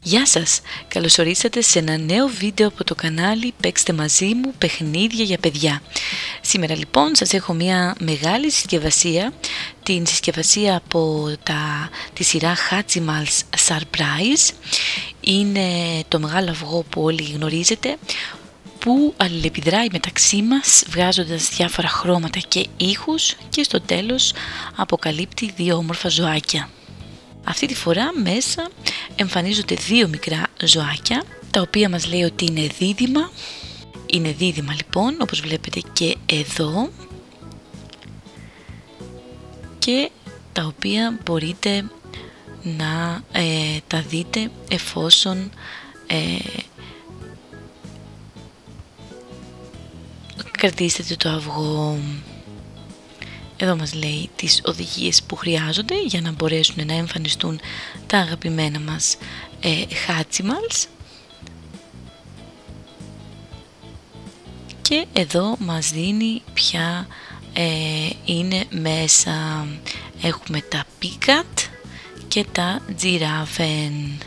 Γεια σας! Καλώς ορίσατε σε ένα νέο βίντεο από το κανάλι Παίξτε μαζί μου παιχνίδια για παιδιά. Σήμερα λοιπόν σας έχω μια μεγάλη συσκευασία, την συσκευασία από τη σειρά Hatchimals Surprise. Είναι το μεγάλο αυγό που όλοι γνωρίζετε, που αλληλεπιδράει μεταξύ μας βγάζοντας διάφορα χρώματα και ήχους και στο τέλος αποκαλύπτει δύο όμορφα ζωάκια. Αυτή τη φορά μέσα εμφανίζονται δύο μικρά ζωάκια, τα οποία μας λέει ότι είναι δίδυμα. Είναι δίδυμα λοιπόν, όπως βλέπετε και εδώ, και τα οποία μπορείτε να τα δείτε εφόσον κρατήσετε το αυγό. Εδώ μας λέει τις οδηγίες που χρειάζονται για να μπορέσουν να εμφανιστούν τα αγαπημένα μας Hatchimals. Και εδώ μας δίνει ποια είναι μέσα. Έχουμε τα Picat και τα Giraffen.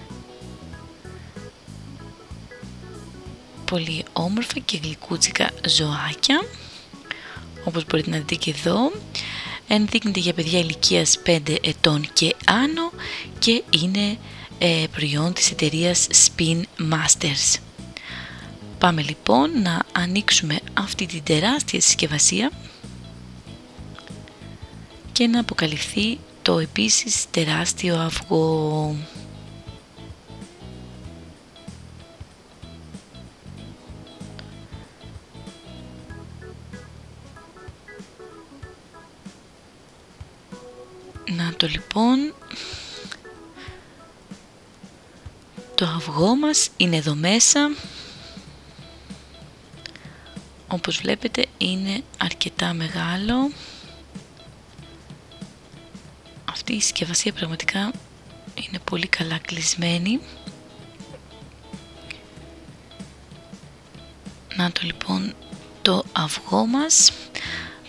Πολύ όμορφα και γλυκούτσικα ζωάκια, όπως μπορείτε να δείτε και εδώ. Ενδείκνυται για παιδιά ηλικίας 5 ετών και άνω και είναι προϊόν της εταιρείας Spin Masters. Πάμε λοιπόν να ανοίξουμε αυτή την τεράστια συσκευασία και να αποκαλυφθεί το επίσης τεράστιο αυγό. Να το λοιπόν, το αυγό μας είναι εδώ μέσα. Όπως βλέπετε είναι αρκετά μεγάλο. Αυτή η συσκευασία πραγματικά είναι πολύ καλά κλεισμένη. Να το λοιπόν το αυγό μας.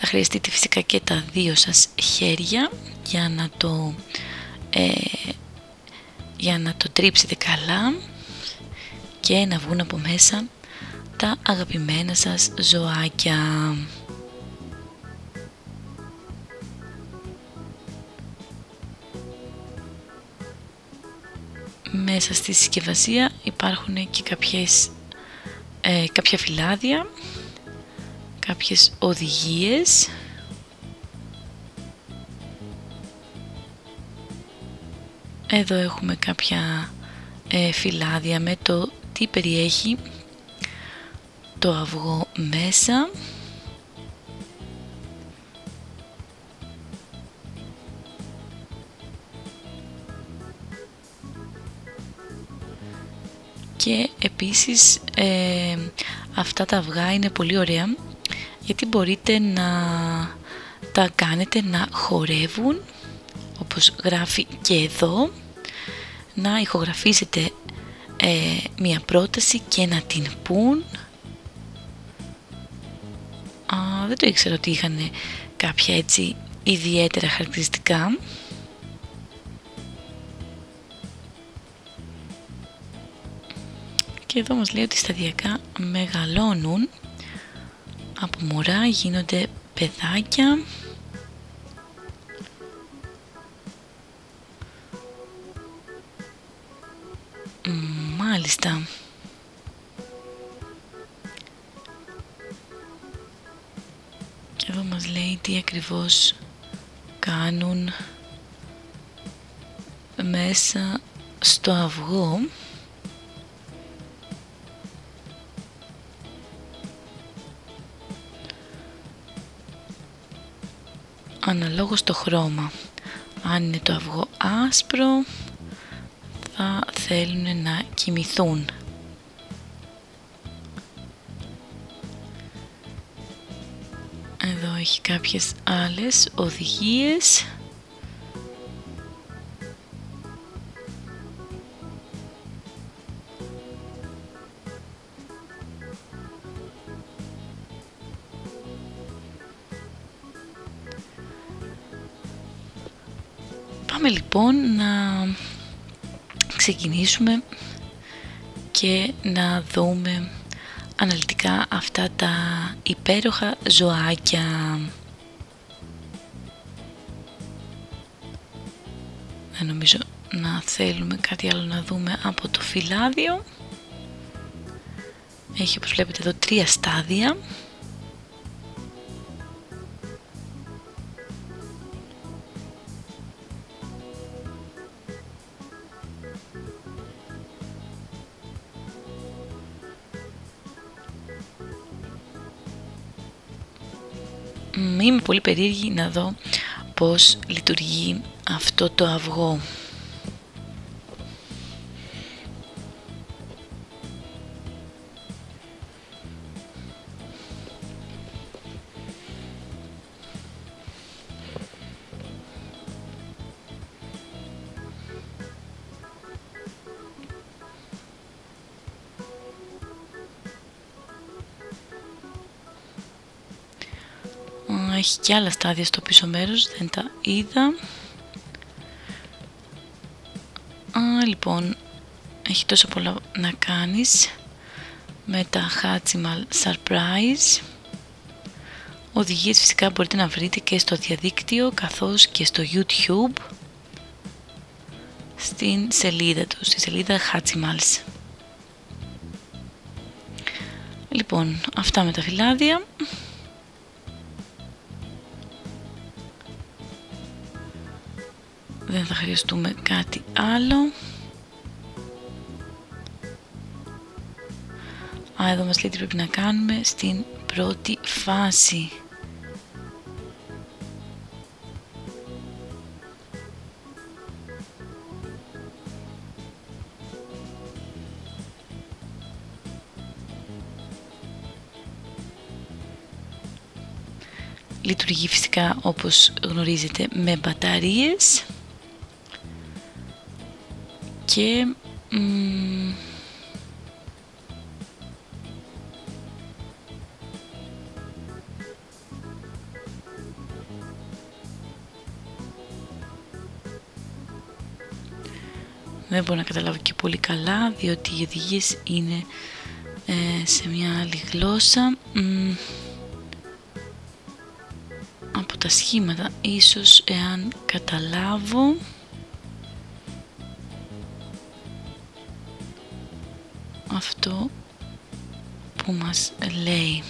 Θα χρειαστείτε φυσικά και τα δύο σας χέρια για να το τρίψετε καλά και να βγουν από μέσα τα αγαπημένα σας ζωάκια. Μέσα στη συσκευασία υπάρχουν και κάποια φυλάδια, κάποιες οδηγίες. Εδώ έχουμε κάποια φυλάδια με το τι περιέχει το αυγό μέσα. Και επίσης αυτά τα αυγά είναι πολύ ωραία, γιατί μπορείτε να τα κάνετε να χορεύουν, όπως γράφει και εδώ, να ηχογραφήσετε μια πρόταση και να την πούν. Δεν το ήξερα ότι είχαν κάποια έτσι ιδιαίτερα χαρακτηριστικά. Και εδώ μας λέει ότι σταδιακά μεγαλώνουν, από μωρά γίνονται παιδάκια. Μάλιστα. Και εδώ μας λέει τι ακριβώς κάνουν μέσα στο αυγό. Αναλόγως το χρώμα. Αν είναι το αυγό άσπρο, θα θέλουν να κοιμηθούν. Εδώ έχει κάποιες άλλες οδηγίες. Πάμε λοιπόν να ξεκινήσουμε και να δούμε αναλυτικά αυτά τα υπέροχα ζωάκια. Δεν νομίζω να θέλουμε κάτι άλλο να δούμε από το φυλάδιο. Έχει, όπως βλέπετε εδώ, 3 στάδια. Είμαι πολύ περίεργη να δω πώς λειτουργεί αυτό το αυγό. Έχει και άλλα στάδια στο πίσω μέρος, δεν τα είδα. Λοιπόν, έχει τόσο πολλά να κάνεις με τα Hatchimal Surprise. Οδηγίες φυσικά μπορείτε να βρείτε και στο διαδίκτυο καθώς και στο YouTube στην σελίδα του, στη σελίδα Hatchimals. Λοιπόν, αυτά με τα φυλάδια. Δεν θα χρειαστούμε κάτι άλλο. Εδώ μας λέει τι πρέπει να κάνουμε στην πρώτη φάση. Λειτουργεί φυσικά, όπως γνωρίζετε, με μπαταρίες και δεν μπορώ να καταλάβω και πολύ καλά, διότι οι οδηγίες είναι σε μια άλλη γλώσσα. Από τα σχήματα ίσως, εάν καταλάβω, αυτό που μας λέει.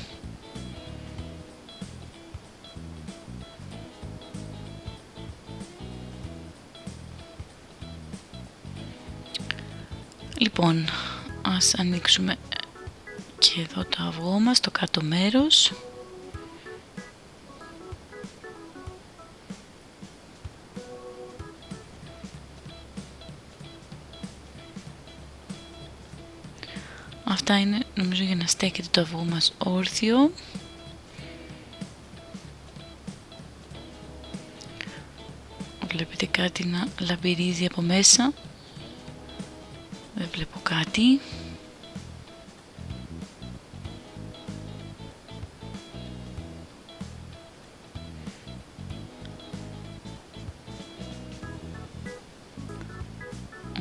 Λοιπόν, ας ανοίξουμε και εδώ το αυγό μας, το κάτω μέρος. Αυτά είναι, νομίζω, για να στέκεται το αυγό μας όρθιο. Βλέπετε κάτι να λαμπυρίζει από μέσα. Δεν βλέπω κάτι.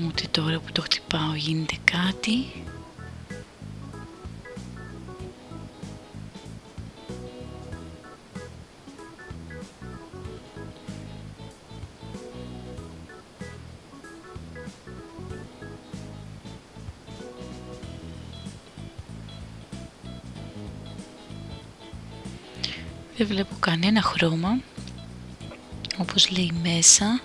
Ούτε τώρα που το χτυπάω γίνεται κάτι. Δεν βλέπω κανένα χρώμα, όπως λέει μέσα.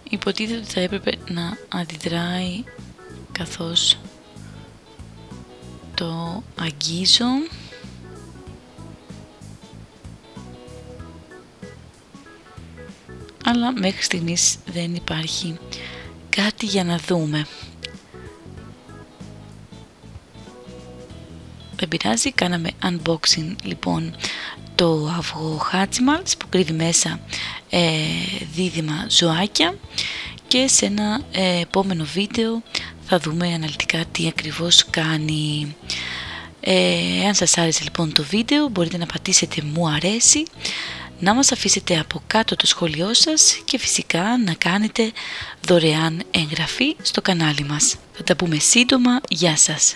Υποτίθεται ότι θα έπρεπε να αντιδράει καθώς το αγγίζω. Αλλά μέχρι στιγμής δεν υπάρχει κάτι για να δούμε. Δεν πειράζει, κάναμε unboxing λοιπόν το αυγό Hatchimals που κρύβει μέσα δίδυμα ζωάκια, και σε ένα επόμενο βίντεο θα δούμε αναλυτικά τι ακριβώς κάνει. Εάν σας άρεσε λοιπόν το βίντεο, μπορείτε να πατήσετε μου αρέσει, να μας αφήσετε από κάτω το σχόλιο σας και φυσικά να κάνετε δωρεάν εγγραφή στο κανάλι μας. Θα τα πούμε σύντομα, γεια σας!